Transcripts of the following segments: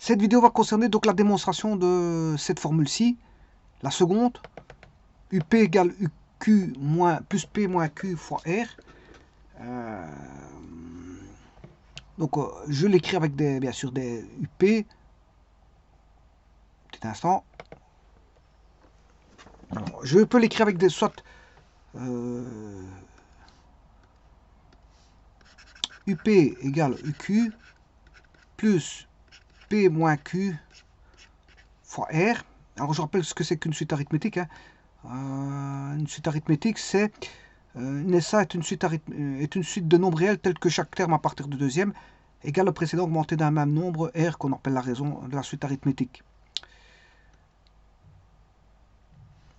Cette vidéo va concerner donc la démonstration de cette formule-ci, la seconde, UP égale UQ plus P moins Q fois R. Donc je l'écris avec bien sûr des UP. Petit instant. Alors, je peux l'écrire avec des soit UP égale UQ plus P moins Q fois R. Alors je rappelle ce que c'est qu'une suite arithmétique. Hein. Une suite arithmétique, c'est une SA est une suite de nombres réels tels que chaque terme à partir du deuxième égale le précédent augmenté d'un même nombre R qu'on appelle la raison de la suite arithmétique.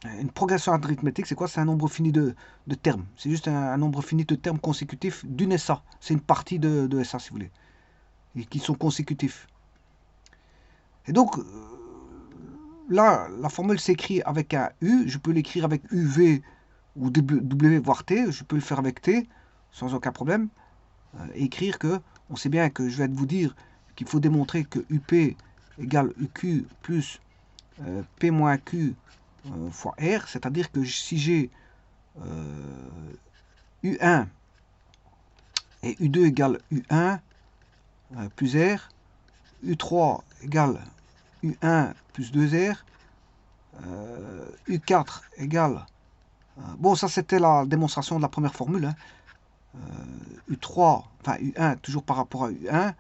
Une progression arithmétique, c'est quoi? C'est un nombre fini de termes. C'est juste un nombre fini de termes consécutifs d'une SA. C'est une partie de SA, si vous voulez. Et qui sont consécutifs. Et donc, là, la formule s'écrit avec un U. Je peux l'écrire avec UV ou W, voire T. Je peux le faire avec T, sans aucun problème. Et écrire que, on sait bien que je vais vous dire qu'il faut démontrer que UP égale UQ plus P moins Q fois R, c'est-à-dire que si j'ai U1 et U2 égale U1 plus R, U3 égale U1 plus 2R, U4 égale... bon, ça c'était la démonstration de la première formule. Hein. U3, enfin U1, toujours par rapport à U1,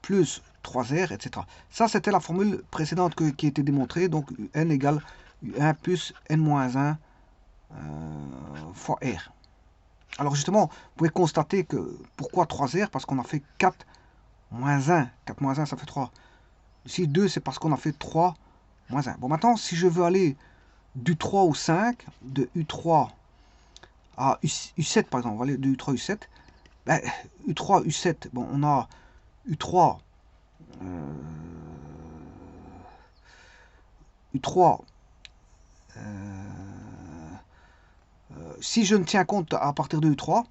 plus 3R, etc. Ça, c'était la formule précédente qui a été démontrée. Donc, n égale U1 plus n-1 fois R. Alors, justement, vous pouvez constater que, pourquoi 3R? Parce qu'on a fait 4 moins 1. 4 moins 1, ça fait 3. Ici, 2, c'est parce qu'on a fait 3 moins 1. Bon, maintenant, si je veux aller du 3 au 5, de U3 à U7, par exemple, on va aller de U3 à U7. Ben, U3 à U7, bon, on a U3... U3, si je ne tiens compte à partir de U3,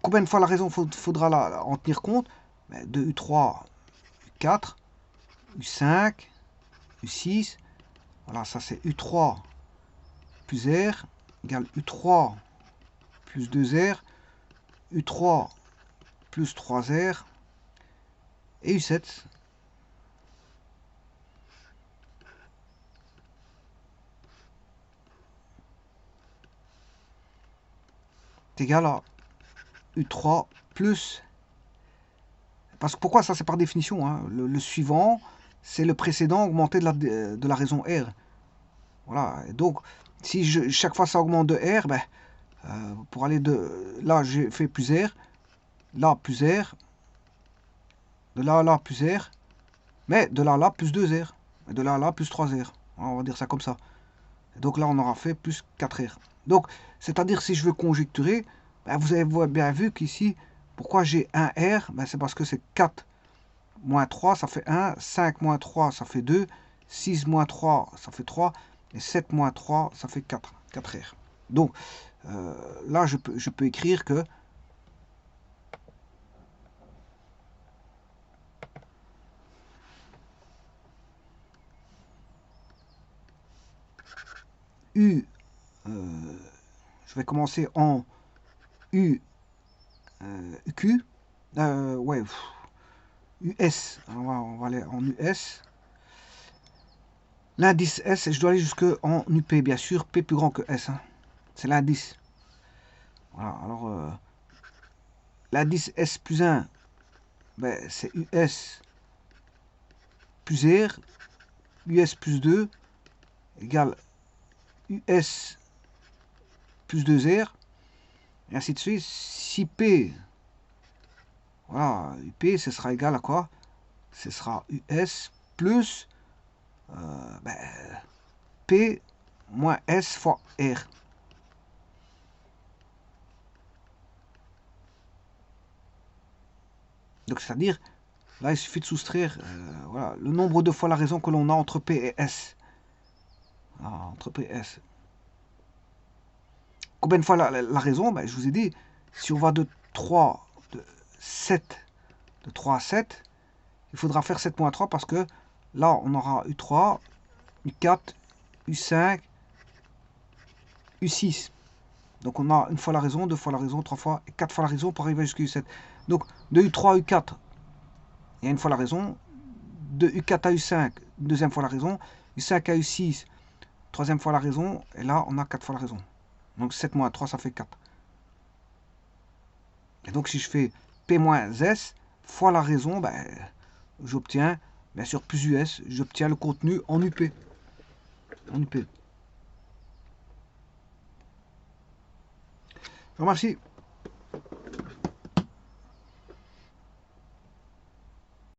combien de fois la raison faudra en tenir compte? De U3, U4, U5, U6, voilà, ça c'est U3 plus R égale U3 plus 2R, U3 plus 3R et U7. C'est égal à U3 plus... Parce que pourquoi ça? C'est par définition. Hein. Le suivant, c'est le précédent augmenté de la raison R. Voilà. Et donc, si chaque fois ça augmente de R, ben, pour aller de... Là, j'ai fait plus R. Là, plus R. De là à là, plus R. Mais de là à là, plus 2R. Et de là à là, plus 3R. On va dire ça comme ça. Et donc là, on aura fait plus 4R. Donc, c'est-à-dire, si je veux conjecturer, ben, vous avez bien vu qu'ici, pourquoi j'ai 1R? Ben, c'est parce que c'est 4 moins 3, ça fait 1. 5 moins 3, ça fait 2. 6 moins 3, ça fait 3. Et 7 moins 3, ça fait 4. 4R. Donc, là, je peux écrire que U, je vais commencer en U, Q, ouais, US, on va aller en US. L'indice S, je dois aller jusque en UP, bien sûr, P plus grand que S. Hein. C'est l'indice. Voilà, alors, l'indice S plus 1, ben, c'est US plus R, US plus 2, égale US plus 2R, et ainsi de suite. Si P, voilà, UP, ce sera égal à quoi? Ce sera US plus ben, P moins S fois R. Donc, c'est-à-dire, là, il suffit de soustraire voilà, le nombre de fois la raison que l'on a entre P et S. Ah, entre P et S. Combien de fois la raison? Ben, je vous ai dit, si on va de 3, de 7, de 3 à 7, il faudra faire 7 moins 3 parce que là, on aura U3, U4, U5, U6. Donc on a une fois la raison, deux fois la raison, trois fois et 4 fois la raison pour arriver jusqu'à U7. Donc de U3 à U4, il y a une fois la raison. De U4 à U5, deuxième fois la raison. U5 à U6, troisième fois la raison. Et là, on a 4 fois la raison. Donc 7 moins 3, ça fait 4. Et donc si je fais P moins S fois la raison, ben, j'obtiens, bien sûr, plus US, j'obtiens le contenu en UP. En UP. Je vous remercie.